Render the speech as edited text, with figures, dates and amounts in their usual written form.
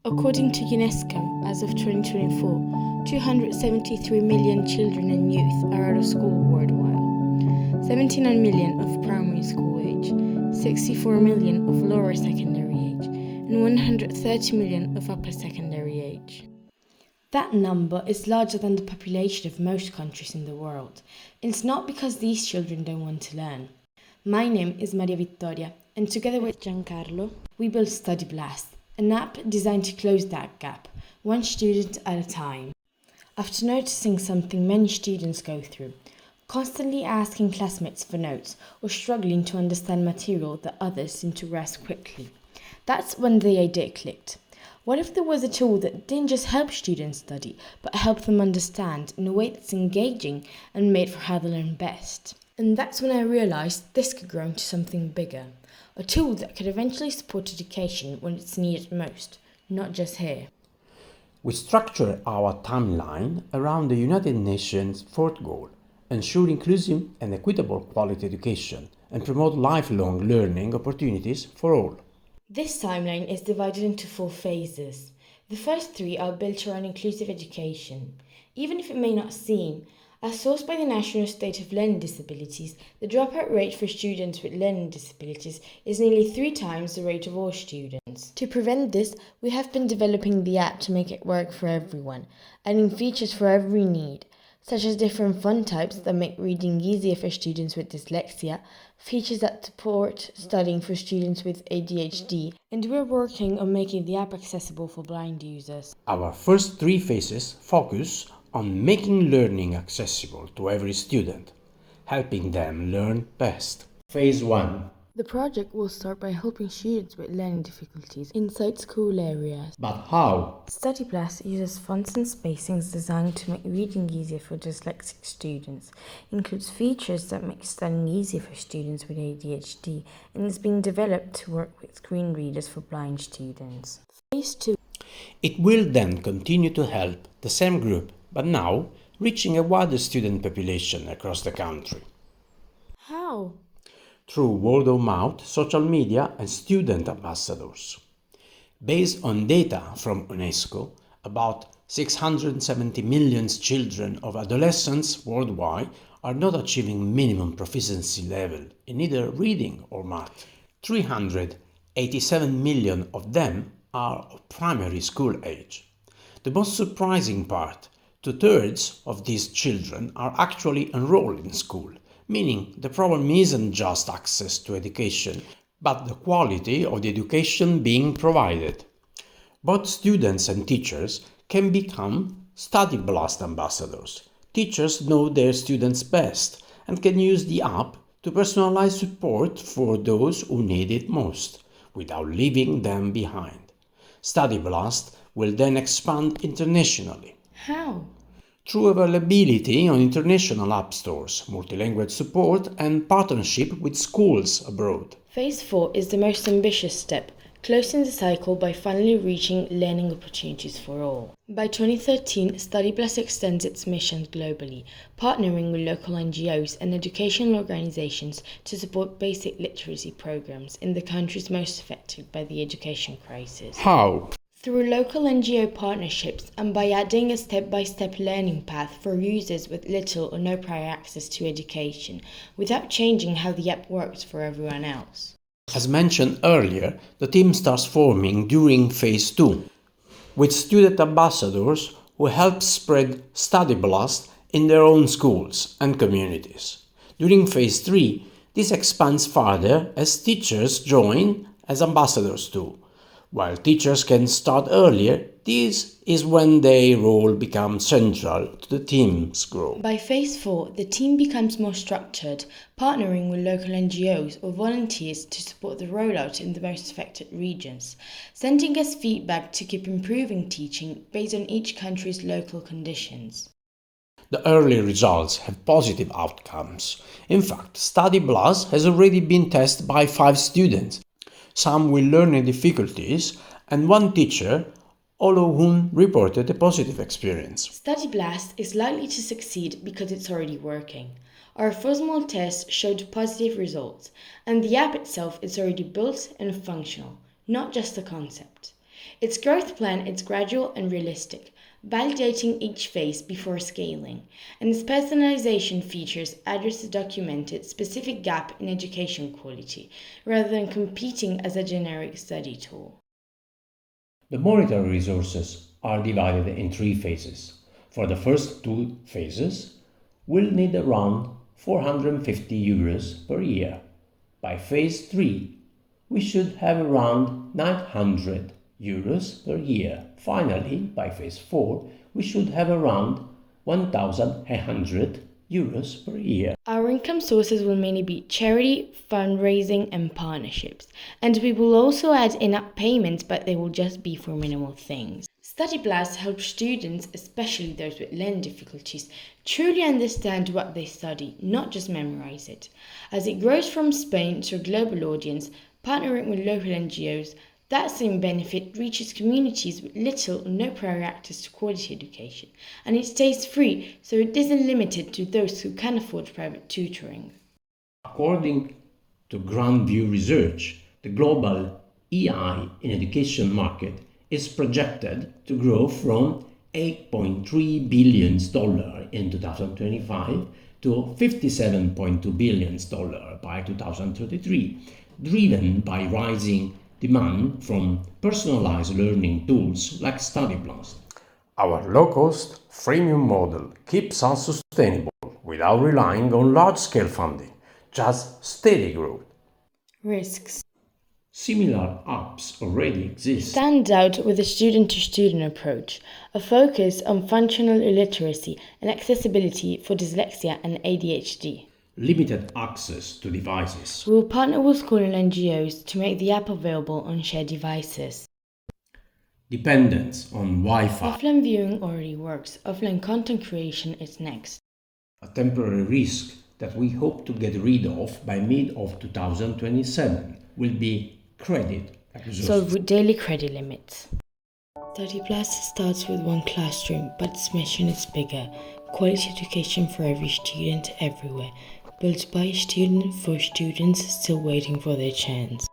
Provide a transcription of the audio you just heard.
According to UNESCO, as of 2024, 273 million children and youth are out of school worldwide, 79 million of primary school age, 64 million of lower secondary age, and 130 million of upper secondary age. That number is larger than the population of most countries in the world, and it's not because these children don't want to learn. My name is Maria Vittoria, and together with Giancarlo, we built Study Blast, an app designed to close that gap, one student at a time. After noticing something many students go through, constantly asking classmates for notes or struggling to understand material that others seem to grasp quickly, that's when the idea clicked. What if there was a tool that didn't just help students study, but help them understand in a way that's engaging and made for how they learn best? And that's when I realised this could grow into something bigger. A tool that could eventually support education when it's needed most, not just here. We structure our timeline around the United Nations' fourth goal: ensure inclusive and equitable quality education and promote lifelong learning opportunities for all. This timeline is divided into 4 phases. The first 3 are built around inclusive education. Even if it may not seem, as sourced by the National State of Learning Disabilities, the dropout rate for students with learning disabilities is nearly 3 times the rate of all students. To prevent this, we have been developing the app to make it work for everyone, adding features for every need, such as different font types that make reading easier for students with dyslexia, features that support studying for students with ADHD, and we're working on making the app accessible for blind users. Our first 3 phases focus on making learning accessible to every student, helping them learn best. Phase 1. The project will start by helping students with learning difficulties inside school areas. But how? Study Blast uses fonts and spacings designed to make reading easier for dyslexic students, includes features that make studying easier for students with ADHD, and is being developed to work with screen readers for blind students. Phase 2. It will then continue to help the same group, but now reaching a wider student population across the country. How? Through word of mouth, social media, and student ambassadors. Based on data from UNESCO, about 670 million children of adolescents worldwide are not achieving minimum proficiency level in either reading or math. 387 million of them are of primary school age. The most surprising part: 2/3 of these children are actually enrolled in school, meaning the problem isn't just access to education, but the quality of the education being provided. Both students and teachers can become Study Blast ambassadors. Teachers know their students best and can use the app to personalize support for those who need it most, without leaving them behind. Study Blast will then expand internationally. How? Through availability on international app stores, multilanguage support, and partnership with schools abroad. Phase 4 is the most ambitious step, closing the cycle by finally reaching learning opportunities for all. By 2013, Study Blast extends its missions globally, partnering with local NGOs and educational organizations to support basic literacy programs in the countries most affected by the education crisis. How? Through local NGO partnerships and by adding a step-by-step learning path for users with little or no prior access to education, without changing how the app works for everyone else. As mentioned earlier, the team starts forming during Phase 2, with student ambassadors who help spread Study Blast in their own schools and communities. During Phase 3, this expands further as teachers join as ambassadors too. While teachers can start earlier, this is when their role becomes central to the team's growth. By Phase 4, the team becomes more structured, partnering with local NGOs or volunteers to support the rollout in the most affected regions, sending us feedback to keep improving teaching based on each country's local conditions. The early results have positive outcomes. In fact, Study Blast has already been tested by 5 students, some with learning difficulties, and 1 teacher, all of whom reported a positive experience. Study Blast is likely to succeed because it's already working. Our first small test showed positive results, and the app itself is already built and functional, not just a concept. Its growth plan is gradual and realistic, validating each phase before scaling, and its personalization features address the documented specific gap in education quality, rather than competing as a generic study tool. The monetary resources are divided in 3 phases. For the first 2 phases, we'll need around €450 per year. By phase 3, we should have around €900 per year. Finally, by phase 4, we should have around €1,100 per year. Our income sources will mainly be charity, fundraising, and partnerships, and we will also add in-app payments, but they will just be for minimal things. Study Blast helps students, especially those with learning difficulties, truly understand what they study, not just memorize it. As it grows from Spain to a global audience, partnering with local NGOs, that same benefit reaches communities with little or no prior access to quality education, and it stays free, so it isn't limited to those who can afford private tutoring. According to Grandview Research, the global EI in education market is projected to grow from $8.3 billion in 2025 to $57.2 billion by 2033, driven by rising demand from personalized learning tools like Study Blast. Our low-cost freemium model keeps us sustainable without relying on large-scale funding, just steady growth. Risks. Similar apps already exist. Stand out with a student-to-student approach, a focus on functional illiteracy and accessibility for dyslexia and ADHD. Limited access to devices. We will partner with school and NGOs to make the app available on shared devices. Dependence on Wi-Fi. Offline viewing already works. Offline content creation is next. A temporary risk that we hope to get rid of by mid of 2027 will be credit exhaustion. Solved with daily credit limits. Study Blast starts with one classroom, but its mission is bigger. Quality education for every student everywhere. Built by a student for students still waiting for their chance.